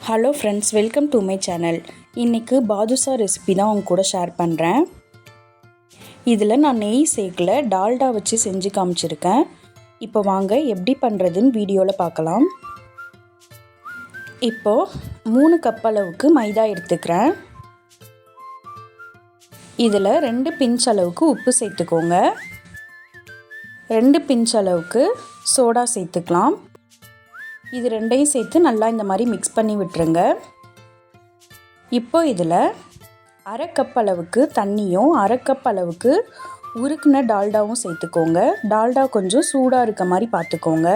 Hello friends, welcome to my channel. இன்றைக்கி பாதுஷா recipe தான் உங்க கூட ஷேர் பண்ணுறேன். இதில் நான் நெய் சேர்க்கல, டால்டா வச்சு செஞ்சு காமிச்சிருக்கேன். இப்போ வாங்க எப்படி பண்ணுறதுன்னு வீடியோவில் பார்க்கலாம். இப்போது 3 கப் அளவுக்கு மைதா எடுத்துக்கிறேன். இதில் 2 பிஞ்ச் அளவுக்கு உப்பு சேர்த்துக்கோங்க. 2 பிஞ்ச் அளவுக்கு சோடா சேர்த்துக்கலாம். இது ரெண்டையும் சேர்த்து நல்லா இந்த மாதிரி மிக்ஸ் பண்ணி விட்டுருங்க. இப்போ இதில் 1/2 கப் அளவுக்கு தண்ணியும் 1/2 கப் அளவுக்கு உருக்குன டால்டாவும் சேர்த்துக்கோங்க. டால்டா கொஞ்சம் சூடாக இருக்க மாதிரி பார்த்துக்கோங்க.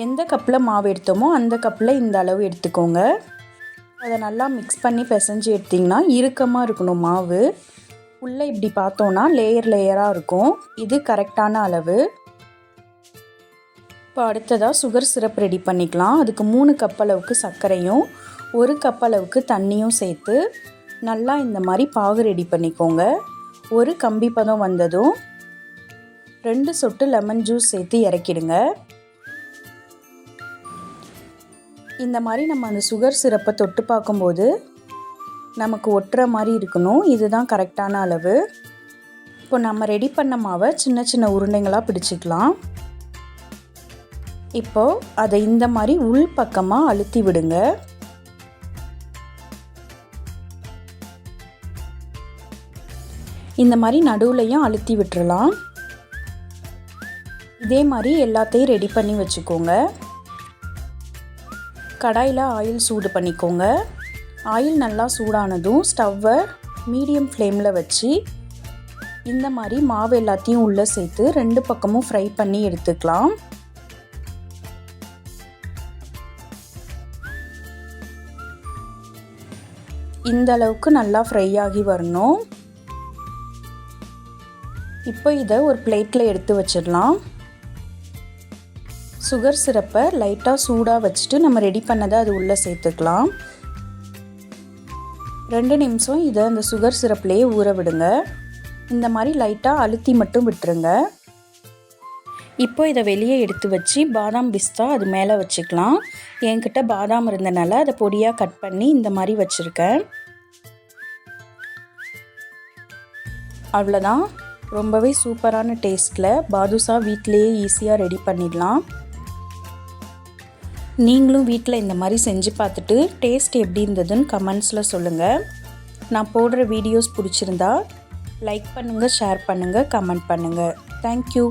எந்த கப்பில் மாவு எடுத்தோமோ அந்த கப்பில் இந்த அளவு எடுத்துக்கோங்க. அதை நல்லா மிக்ஸ் பண்ணி பிசைஞ்சு எடுத்திங்கன்னா இறுக்கமாக இருக்கணும் மாவு. உள்ளே இப்படி பார்த்தோன்னா லேயராக இருக்கும். இது கரெக்டான அளவு. இப்போ அடுத்ததாக சுகர் சிரப் ரெடி பண்ணிக்கலாம். அதுக்கு 3 கப் அளவுக்கு சர்க்கரையும் 1 கப் அளவுக்கு தண்ணியும் சேர்த்து நல்லா இந்த மாதிரி பாகு ரெடி பண்ணிக்கோங்க. ஒரு கம்பி பதம் வந்ததும் 2 சொட்டு லெமன் ஜூஸ் சேர்த்து இறக்கிடுங்க. இந்த மாதிரி நம்ம அந்த சுகர் சிரப்பை தொட்டு பார்க்கும்போது நமக்கு ஒட்டுற மாதிரி இருக்கணும். இதுதான் கரெக்டான அளவு. இப்போ நம்ம ரெடி பண்ண மாவை சின்ன சின்ன உருண்டைங்களாக பிடிச்சிக்கலாம். இப்போது அதை இந்த மாதிரி உள் பக்கமாக அழுத்தி விடுங்க. இந்த மாதிரி நடுவுலையும் அழுத்தி விட்டுறலாம். இதே மாதிரி எல்லாத்தையும் ரெடி பண்ணி வச்சுக்கோங்க. கடாயில் ஆயில் சூடு பண்ணிக்கோங்க. ஆயில் நல்லா சூடானதும் ஸ்டவ்வை மீடியம் ஃப்ளேமில் வச்சு இந்த மாதிரி மாவு எல்லாத்தையும் உள்ளே சேர்த்து 2 பக்கமும் ஃப்ரை பண்ணி எடுத்துக்கலாம். இந்த அளவுக்கு நல்லா ஃப்ரை ஆகி வரணும். இப்போ இதை ஒரு பிளேட்டில் எடுத்து வச்சிடலாம். சுகர் சிரப்பை லைட்டாக சூடாக வச்சுட்டு நம்ம ரெடி பண்ணதை அது உள்ளே சேர்த்துக்கலாம். 2 நிமிஷம் இதை அந்த சுகர் சிரப்லேயே ஊற விடுங்க. இந்த மாதிரி லைட்டாக அழுத்தி மட்டும் விட்டுருங்க. இப்போ இதை வெளியே எடுத்து வச்சு பாதாம் பிஸ்தா அது மேலே வச்சுக்கலாம். என்கிட்ட பாதாம் இருந்தனால அதை பொடியாக கட் பண்ணி இந்த மாதிரி வச்சுருக்கேன். அவ்வளோதான், ரொம்பவே சூப்பரான டேஸ்ட்டில் பாதுஷா வீட்டிலையே ஈஸியாக ரெடி பண்ணிடலாம். நீங்களும் வீட்டில் இந்த மாதிரி செஞ்சு பார்த்துட்டு டேஸ்ட் எப்படி இருந்ததுன்னு கமெண்ட்ஸில் சொல்லுங்கள். நான் போடுற வீடியோஸ் பிடிச்சிருந்தா லைக் பண்ணுங்கள், ஷேர் பண்ணுங்கள், கமெண்ட் பண்ணுங்கள். தேங்க்யூ.